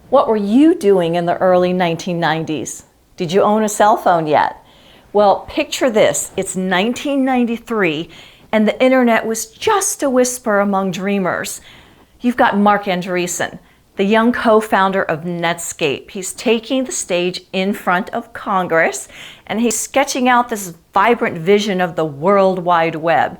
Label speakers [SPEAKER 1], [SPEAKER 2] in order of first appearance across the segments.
[SPEAKER 1] What were you doing in the early 1990s? Did you own a cell phone yet? Well, picture this. It's 1993 and the internet was just a whisper among dreamers. You've got Marc Andreessen, the young co-founder of Netscape. He's taking the stage in front of Congress and he's sketching out this vibrant vision of the World Wide Web.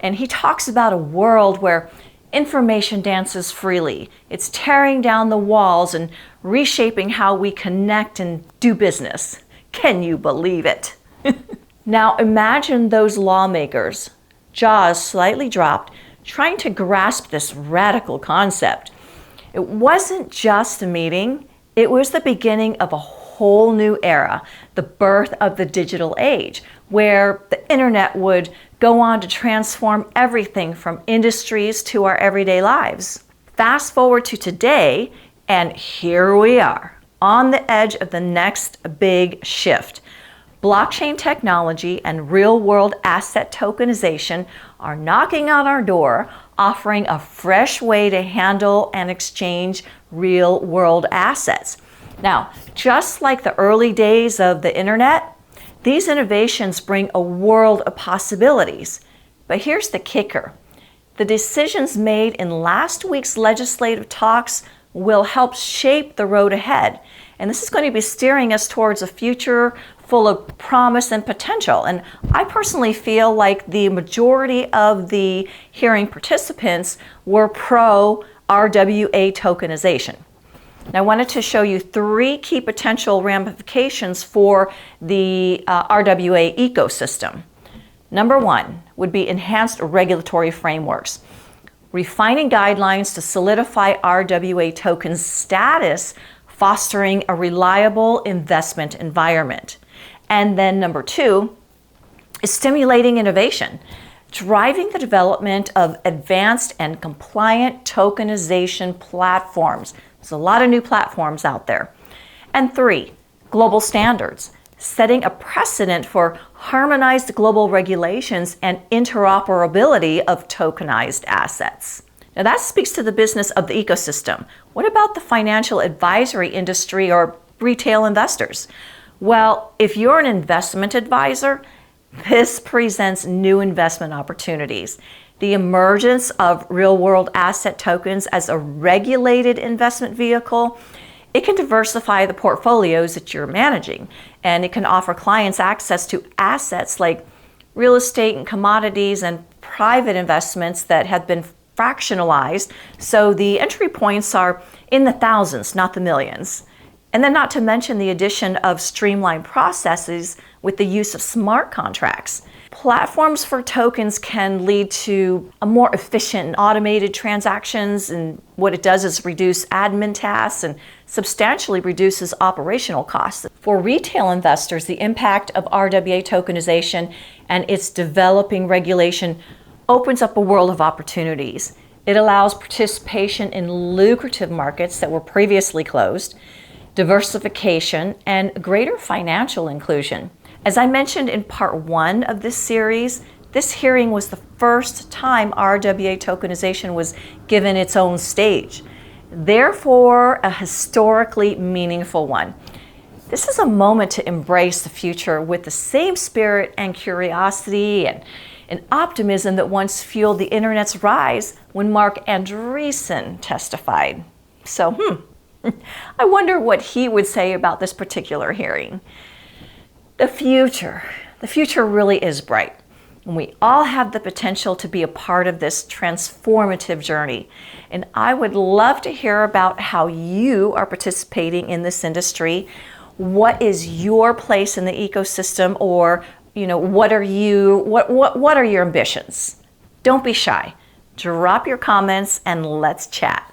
[SPEAKER 1] And he talks about a world where information dances freely. It's tearing down the walls and reshaping how we connect and do business. Can you believe it? Now imagine those lawmakers, jaws slightly dropped, trying to grasp this radical concept. It wasn't just a meeting, it was the beginning of a whole new era, the birth of the digital age, where the internet would go on to transform everything from industries to our everyday lives. Fast forward to today, and here we are, on the edge of the next big shift. Blockchain technology and real-world asset tokenization are knocking on our door, offering a fresh way to handle and exchange real-world assets. Now, just like the early days of the internet, these innovations bring a world of possibilities. But here's the kicker. The decisions made in last week's legislative talks will help shape the road ahead. And this is going to be steering us towards a future full of promise and potential. And I personally feel like the majority of the hearing participants were pro RWA tokenization. Now, I wanted to show you three key potential ramifications for the RWA ecosystem. Number one would be enhanced regulatory frameworks, refining guidelines to solidify RWA tokens' status, fostering a reliable investment environment. And then number two is stimulating innovation, driving the development of advanced and compliant tokenization platforms. There's a lot of new platforms out there. And three, global standards, setting a precedent for harmonized global regulations and interoperability of tokenized assets. Now that speaks to the business of the ecosystem. What about the financial advisory industry or retail investors? Well, if you're an investment advisor, this presents new investment opportunities. The emergence of real-world asset tokens as a regulated investment vehicle, it can diversify the portfolios that you're managing, and it can offer clients access to assets like real estate and commodities and private investments that have been fractionalized, so the entry points are in the thousands, not the millions. And then not to mention the addition of streamlined processes with the use of smart contracts. Platforms for tokens can lead to a more efficient and automated transactions, and what it does is reduce admin tasks and substantially reduces operational costs. For retail investors, the impact of RWA tokenization and its developing regulation opens up a world of opportunities. It allows participation in lucrative markets that were previously closed, diversification, and greater financial inclusion. As I mentioned in part one of this series, this hearing was the first time RWA tokenization was given its own stage. Therefore, a historically meaningful one. This is a moment to embrace the future with the same spirit and curiosity and optimism that once fueled the internet's rise when Marc Andreessen testified. So, I wonder what he would say about this particular hearing. The future really is bright, and we all have the potential to be a part of this transformative journey. And I would love to hear about how you are participating in this industry. What is your place in the ecosystem, or what are your ambitions? Don't be shy. Drop your comments and let's chat.